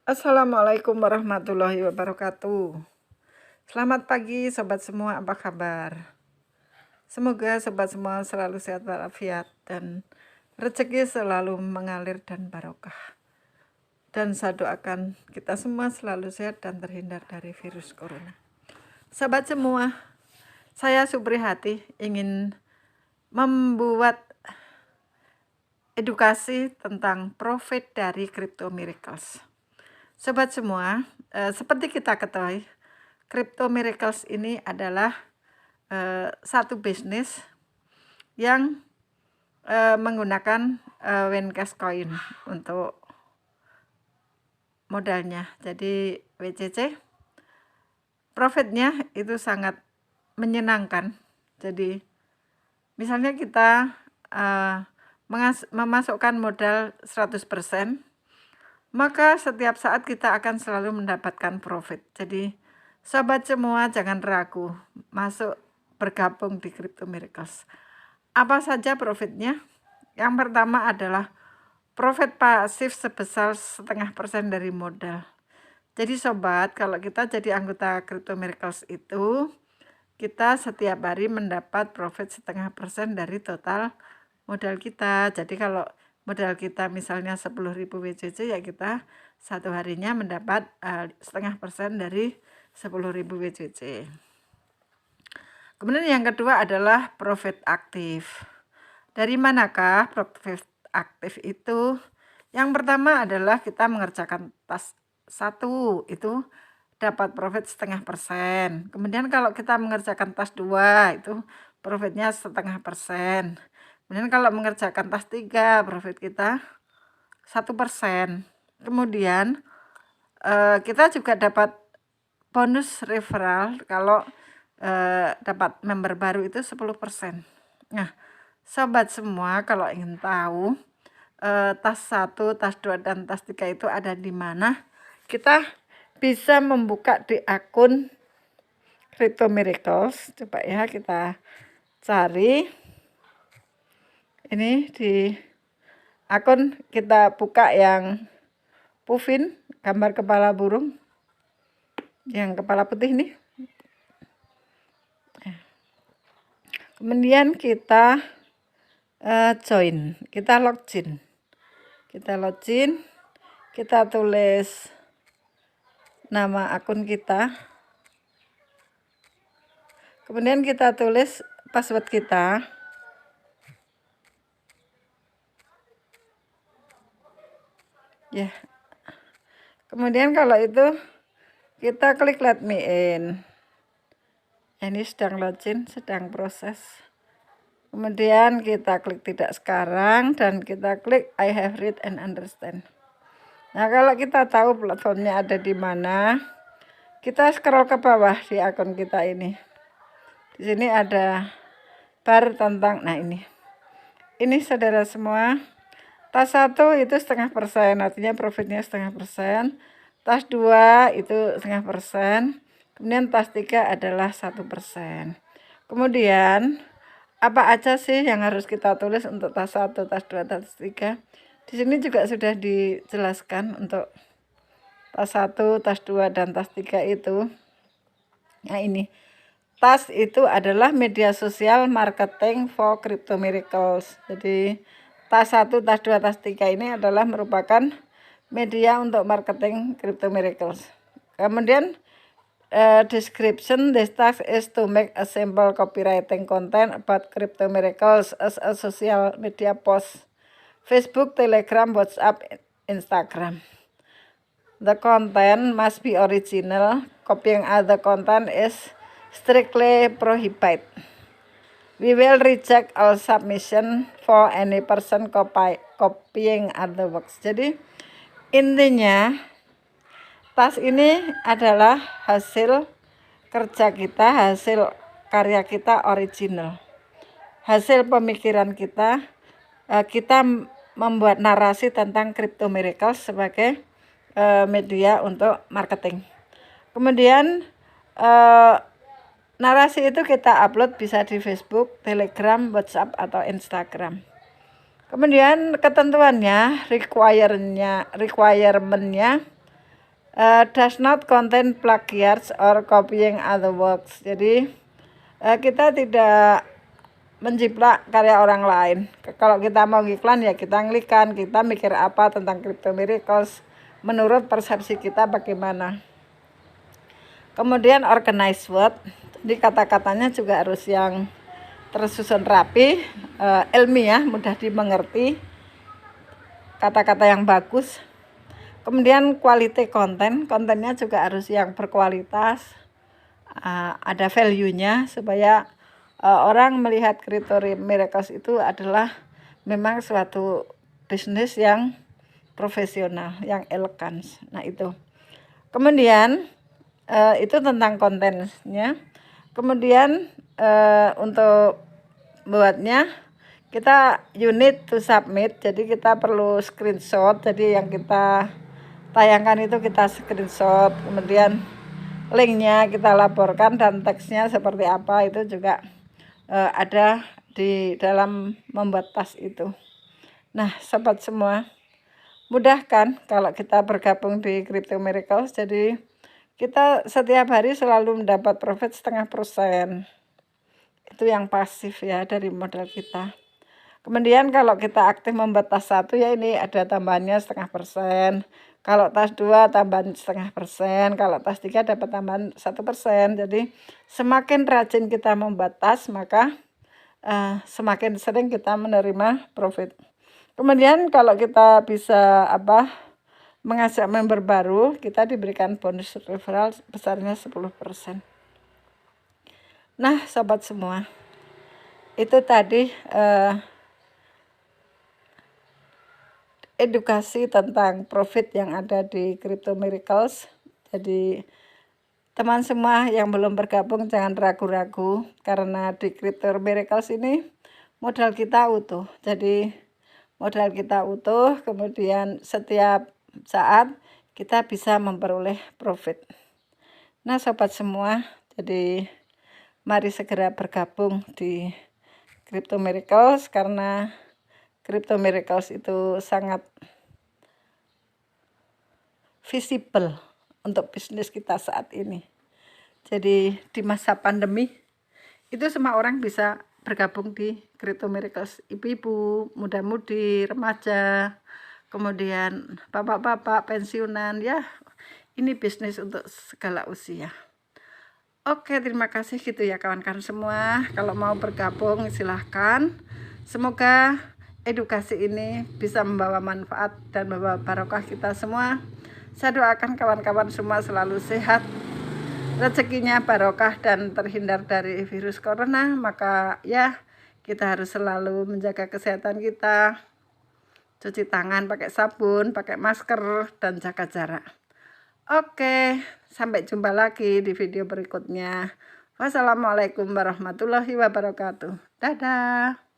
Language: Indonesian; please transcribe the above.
Assalamualaikum warahmatullahi wabarakatuh. Selamat pagi sobat semua, apa kabar? Semoga sobat semua selalu sehat walafiat dan rezeki selalu mengalir dan barokah. Dan saya doakan kita semua selalu sehat dan terhindar dari virus corona. Sobat semua, saya Suprihati ingin membuat edukasi tentang profit dari Crypto Miracles. Sobat semua, seperti kita ketahui, Crypto Miracles ini adalah satu bisnis yang menggunakan Wencash Coin untuk modalnya. Jadi WCC profitnya itu sangat menyenangkan. Jadi misalnya kita memasukkan modal 100%, maka setiap saat kita akan selalu mendapatkan profit. Jadi sobat semua jangan ragu masuk bergabung di Crypto Miracles. Apa saja profitnya? Yang pertama adalah profit pasif sebesar 0,5% dari modal. Jadi sobat, kalau kita jadi anggota Crypto Miracles itu, kita setiap hari mendapat profit 0,5% dari total modal kita. Jadi kalau modal kita misalnya 10.000 WCC, ya kita satu harinya mendapat 0,5% dari 10.000 WCC. Kemudian yang kedua adalah profit aktif. Dari manakah profit aktif itu? Yang pertama adalah kita mengerjakan tas 1 itu dapat profit 0,5%. Kemudian kalau kita mengerjakan tas 2 itu profitnya 0,5%. Kemudian kalau mengerjakan tas 3 profit kita 1%. Kemudian kita juga dapat bonus referral kalau dapat member baru itu 10%. Nah, sobat semua kalau ingin tahu tas 1, tas 2, dan tas 3 itu ada di mana, kita bisa membuka di akun Crypto Miracles. Coba ya kita cari. Ini di akun kita buka yang Puvin, gambar kepala burung, yang kepala putih nih. Kemudian kita join, kita login. Kita tulis nama akun kita. Kemudian kita tulis password kita. Ya. Kemudian kalau itu kita klik let me in. Ini sedang login, sedang proses. Kemudian kita klik tidak sekarang dan kita klik I have read and understand. Nah, kalau kita tahu platformnya ada di mana, kita scroll ke bawah di akun kita ini. Di sini ada bar tentang, nah ini saudara semua, tas 1 itu 0,5%, artinya profitnya 0,5%. Tas 2 itu 0,5%. Kemudian tas 3 adalah 1%. Kemudian apa aja sih yang harus kita tulis untuk tas 1, tas 2, tas 3? Di sini juga sudah dijelaskan untuk tas 1, tas 2, dan tas 3 itu. Nah, ini tas itu adalah media sosial marketing for Crypto Miracles. Jadi tas 1, tas 2, tas 3 ini adalah merupakan media untuk marketing Crypto Miracles. Kemudian description, this task is to make a simple copywriting content about Crypto Miracles as a social media post, Facebook, Telegram, WhatsApp, Instagram. The content must be original. Copying other content is strictly prohibited. We will reject all submission for any person copying other works. Jadi intinya tas ini adalah hasil kerja kita, hasil karya kita original, hasil pemikiran kita. Kita membuat narasi tentang Crypto Miracles sebagai media untuk marketing. Kemudian narasi itu kita upload bisa di Facebook, Telegram, WhatsApp, atau Instagram. Kemudian ketentuannya, requirementnya does not contain plagiaries or copying other works. Jadi kita tidak menjiplak karya orang lain. Kalau kita mau iklan ya kita ngelikan, kita mikir apa tentang Crypto Miracles menurut persepsi kita bagaimana. Kemudian organized word, jadi kata-katanya juga harus yang tersusun rapi, ilmiah, mudah dimengerti, kata-kata yang bagus. Kemudian quality content, kontennya juga harus yang berkualitas, ada value-nya supaya orang melihat Crypto Miracles itu adalah memang suatu bisnis yang profesional, yang elegan. Nah itu. Kemudian itu tentang kontennya. Kemudian untuk buatnya kita unit to submit, jadi kita perlu screenshot. Jadi yang kita tayangkan itu kita screenshot, kemudian linknya kita laporkan dan teksnya seperti apa itu juga ada di dalam membuat tas itu. Nah sobat semua, mudah kan kalau kita bergabung di Crypto Miracles. Jadi kita setiap hari selalu mendapat profit 0,5%. Itu yang pasif ya dari modal kita. Kemudian kalau kita aktif membuat tas 1 ya ini ada tambahannya 0,5%. Kalau tas 2 tambahan 0,5%, kalau tas 3 dapat tambahan 1%. Jadi semakin rajin kita membuat tas, maka semakin sering kita menerima profit. Kemudian kalau kita bisa mengajak member baru, kita diberikan bonus referral besarnya 10%. Nah sobat semua, itu tadi edukasi tentang profit yang ada di Crypto Miracles. Jadi teman semua yang belum bergabung jangan ragu-ragu, karena di Crypto Miracles ini modal kita utuh. Jadi modal kita utuh, kemudian setiap saat kita bisa memperoleh profit. Nah sobat semua, jadi mari segera bergabung di Crypto Miracles, karena Crypto Miracles itu sangat visible untuk bisnis kita saat ini. Jadi di masa pandemi itu semua orang bisa bergabung di Crypto Miracles. Ibu-ibu, muda-mudi, remaja, kemudian bapak-bapak, pensiunan, ya ini bisnis untuk segala usia. Oke, terima kasih gitu ya kawan-kawan semua. Kalau mau bergabung silahkan. Semoga edukasi ini bisa membawa manfaat dan membawa barokah kita semua. Saya doakan kawan-kawan semua selalu sehat, rezekinya barokah dan terhindar dari virus corona. Maka ya kita harus selalu menjaga kesehatan kita, cuci tangan pakai sabun, pakai masker, dan jaga jarak. Oke, sampai jumpa lagi di video berikutnya. Wassalamualaikum warahmatullahi wabarakatuh. Dadah.